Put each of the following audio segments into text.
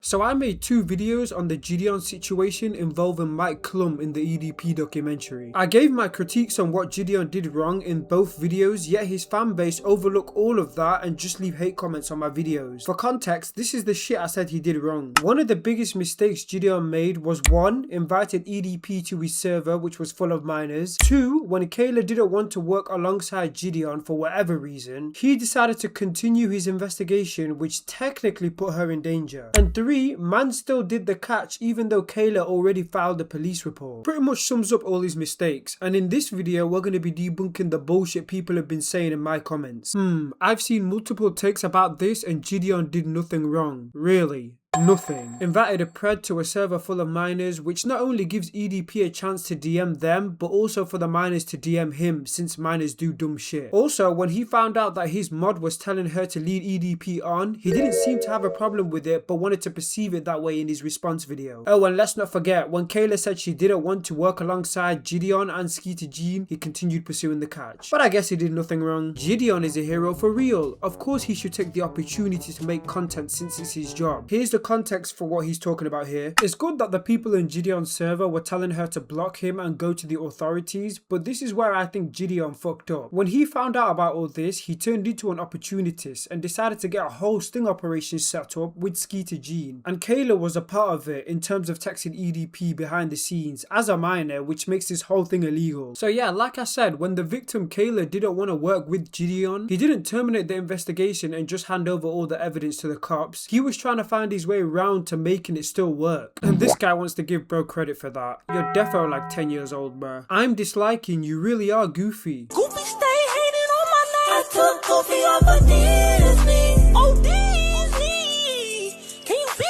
So I made 2 videos on the JiDion situation involving Mike Klum in the EDP documentary. I gave my critiques on what JiDion did wrong in both videos, yet his fanbase overlook all of that and just leave hate comments on my videos. For context, this is the shit I said he did wrong. One of the biggest mistakes JiDion made was 1. Invited EDP to his server which was full of minors. 2. When Kayla didn't want to work alongside JiDion for whatever reason, he decided to continue his investigation which technically put her in danger. And 3. Man still did the catch even though Kayla already filed a police report. Pretty much sums up all his mistakes, and in this video we're going to be debunking the bullshit people have been saying in my comments. I've seen multiple takes about this and JiDion did nothing wrong. Really? Nothing. Invited a pred to a server full of minors, which not only gives EDP a chance to DM them, but also for the minors to DM him, since minors do dumb shit. Also, when he found out that his mod was telling her to lead EDP on, he didn't seem to have a problem with it, but wanted to perceive it that way in his response video. Oh, and let's not forget, when Kayla said she didn't want to work alongside JiDion and JiDion, he continued pursuing the catch. But I guess he did nothing wrong. JiDion is a hero for real. Of course he should take the opportunity to make content since it's his job. Here's the context for what he's talking about here. It's good that the people in JiDion's server were telling her to block him and go to the authorities, but this is where I think JiDion fucked up. When he found out about all this, he turned into an opportunist and decided to get a whole sting operation set up with JiDion. And Kayla was a part of it in terms of texting EDP behind the scenes as a minor, which makes this whole thing illegal. So yeah, like I said, when the victim Kayla didn't want to work with JiDion, he didn't terminate the investigation and just hand over all the evidence to the cops. He was trying to find his way around to making it still work. And this guy wants to give bro credit for that. You're defo like 10 years old, bro. I'm disliking, you really are goofy. Goofy stay hating on my name. I took Goofy off of Disney. Oh, Disney. Can you feel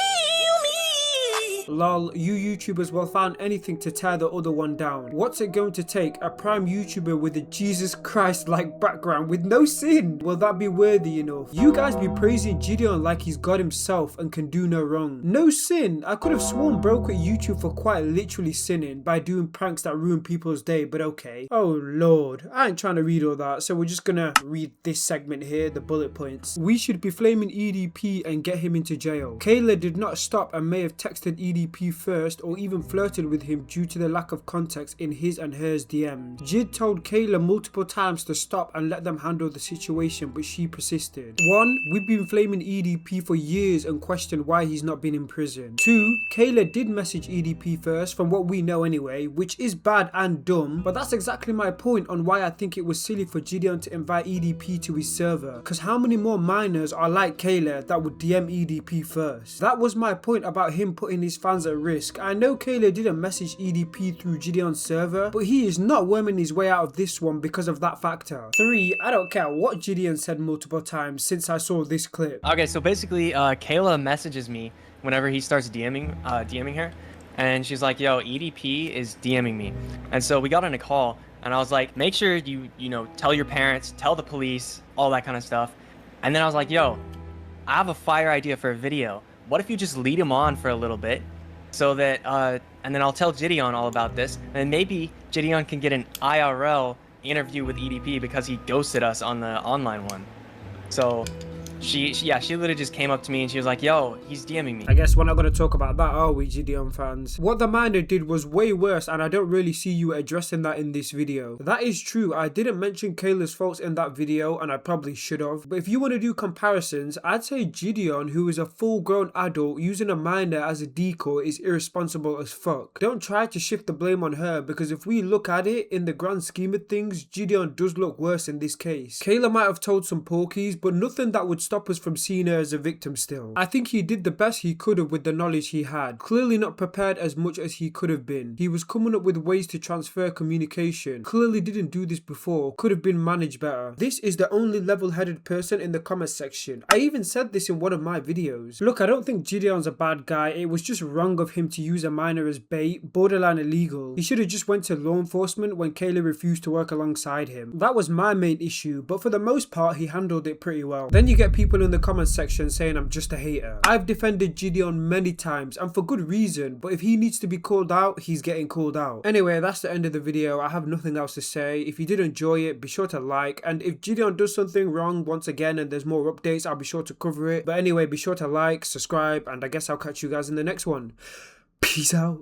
me? Lol, you YouTubers will find anything to tear the other one down. What's it going to take? A prime YouTuber with a Jesus Christ like background with no sin? Will that be worthy enough? You guys be praising JiDion like he's God himself and can do no wrong. No sin? I could have sworn bro quit YouTube for quite literally sinning by doing pranks that ruin people's day, but okay. Oh lord, I ain't trying to read all that, so we're just gonna read this segment here, the bullet points. We should be flaming EDP and get him into jail. Kayla did not stop and may have texted EDP first or even flirted with him due to the lack of context in his and hers DMs. Jid told Kayla multiple times to stop and let them handle the situation, but she persisted. 1. We've been flaming EDP for years and questioned why he's not been in prison. 2. Kayla did message EDP first, from what we know anyway, which is bad and dumb, but that's exactly my point on why I think it was silly for JiDion to invite EDP to his server, cause how many more minors are like Kayla that would DM EDP first? That was my point about him putting his fans at risk. I know Kayla didn't message EDP through JiDion's server, but he is not worming his way out of this one because of that factor. 3. I don't care what JiDion said multiple times since I saw this clip. Okay, so basically, Kayla messages me whenever he starts DMing her, and she's like, "Yo, EDP is DMing me," and so we got on a call, and I was like, "Make sure you know tell your parents, tell the police, all that kind of stuff," and then I was like, "Yo, I have a fire idea for a video. What if you just lead him on for a little bit?" So that, and then I'll tell JiDion all about this, and maybe JiDion can get an IRL interview with EDP because he ghosted us on the online one. So she literally just came up to me and she was like, "Yo, he's DMing me." I guess we're not going to talk about that, are we, JiDion fans? What the minor did was way worse, and I don't really see you addressing that in this video. That is true, I didn't mention Kayla's faults in that video, and I probably should have. But if you want to do comparisons, I'd say JiDion, who is a full-grown adult, using a minor as a decoy is irresponsible as fuck. Don't try to shift the blame on her, because if we look at it, in the grand scheme of things, JiDion does look worse in this case. Kayla might have told some porkies, but nothing that would stop us from seeing her as a victim still. I think he did the best he could have with the knowledge he had. Clearly not prepared as much as he could have been. He was coming up with ways to transfer communication. Clearly didn't do this before. Could have been managed better. This is the only level-headed person in the comment section. I even said this in one of my videos. Look, I don't think JiDion's a bad guy. It was just wrong of him to use a minor as bait, borderline illegal. He should have just went to law enforcement when Kayla refused to work alongside him. That was my main issue, but for the most part he handled it pretty well. Then you get people in the comments section saying I'm just a hater. I've defended JiDion many times and for good reason, but if he needs to be called out, he's getting called out. Anyway, that's the end of the video. I have nothing else to say. If you did enjoy it, be sure to like, and if JiDion does something wrong once again and there's more updates, I'll be sure to cover it. But anyway, be sure to like, subscribe, and I guess I'll catch you guys in the next one. Peace out.